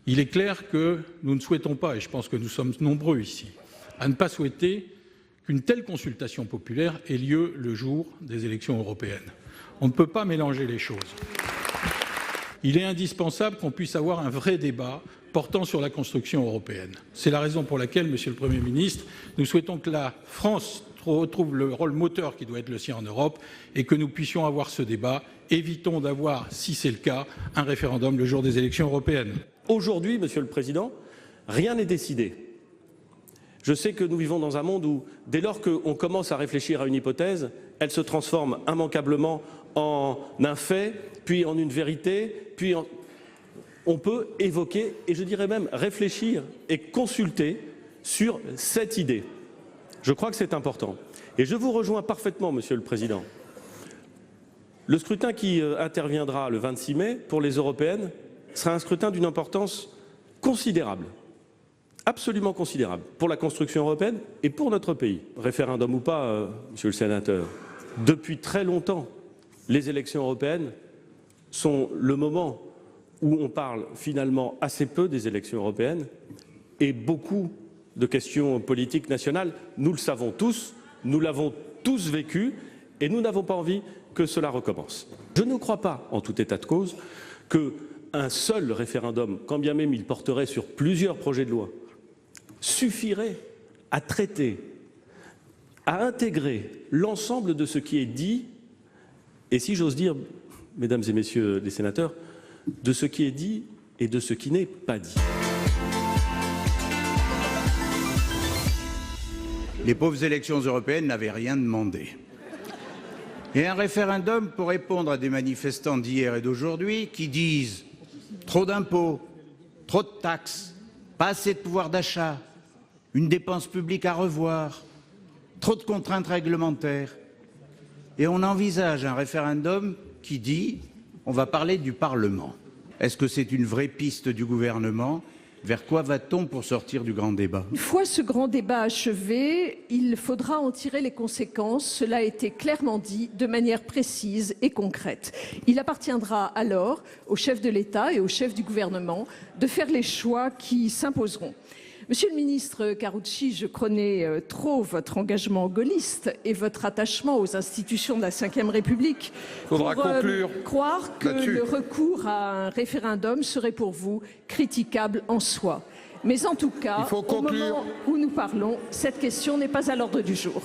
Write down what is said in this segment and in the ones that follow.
Il est clair que nous ne souhaitons pas, et je pense que nous sommes nombreux ici, à ne pas souhaiter qu'une telle consultation populaire ait lieu le jour des élections européennes. On ne peut pas mélanger les choses. Il est indispensable qu'on puisse avoir un vrai débat portant sur la construction européenne. C'est la raison pour laquelle, Monsieur le Premier ministre, nous souhaitons que la France retrouve le rôle moteur qui doit être le sien en Europe et que nous puissions avoir ce débat. Évitons d'avoir, si c'est le cas, un référendum le jour des élections européennes. Aujourd'hui, Monsieur le Président, rien n'est décidé. Je sais que nous vivons dans un monde où, dès lors qu'on commence à réfléchir à une hypothèse, elle se transforme immanquablement en un fait, puis en une vérité, puis on peut évoquer, et je dirais même réfléchir et consulter sur cette idée. Je crois que c'est important. Et je vous rejoins parfaitement, Monsieur le Président. Le scrutin qui interviendra le 26 mai pour les européennes sera un scrutin d'une importance considérable, absolument considérable, pour la construction européenne et pour notre pays. Référendum ou pas, Monsieur le Sénateur, depuis très longtemps, les élections européennes sont le moment où on parle finalement assez peu des élections européennes et beaucoup de questions politiques nationales. Nous le savons tous, nous l'avons tous vécu et nous n'avons pas envie que cela recommence. Je ne crois pas, en tout état de cause, qu'un seul référendum, quand bien même il porterait sur plusieurs projets de loi, suffirait à traiter, à intégrer l'ensemble de ce qui est dit, et si j'ose dire, mesdames et messieurs les sénateurs, de ce qui est dit et de ce qui n'est pas dit. Les pauvres élections européennes n'avaient rien demandé. Et un référendum pour répondre à des manifestants d'hier et d'aujourd'hui qui disent trop d'impôts, trop de taxes, pas assez de pouvoir d'achat, une dépense publique à revoir, trop de contraintes réglementaires. Et on envisage un référendum qui dit on va parler du Parlement. Est-ce que c'est une vraie piste du gouvernement ? Vers quoi va-t-on pour sortir du grand débat? Une fois ce grand débat achevé, il faudra en tirer les conséquences. Cela a été clairement dit de manière précise et concrète. Il appartiendra alors au chef de l'État et au chef du gouvernement de faire les choix qui s'imposeront. Monsieur le ministre Carucci, je connais trop votre engagement gaulliste et votre attachement aux institutions de la Ve République pour croire que le recours à un référendum serait pour vous critiquable en soi. Mais en tout cas, au moment où nous parlons, cette question n'est pas à l'ordre du jour.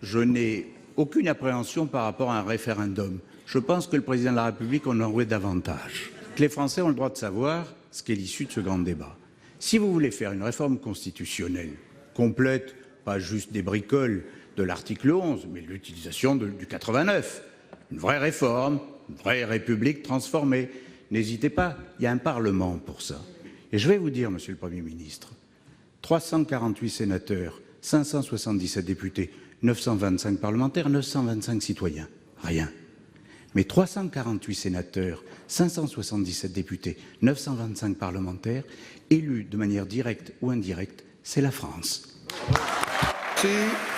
Je n'ai aucune appréhension par rapport à un référendum. Je pense que le président de la République en aurait davantage. Que les Français ont le droit de savoir ce qu'est l'issue de ce grand débat. Si vous voulez faire une réforme constitutionnelle complète, pas juste des bricoles de l'article 11, mais l'utilisation du 89, une vraie réforme, une vraie République transformée, n'hésitez pas, il y a un Parlement pour ça. Et je vais vous dire, Monsieur le Premier ministre, 348 sénateurs, 577 députés, 925 parlementaires, 925 citoyens, rien. Mais 348 sénateurs, 577 députés, 925 parlementaires, élus de manière directe ou indirecte, c'est la France. Merci.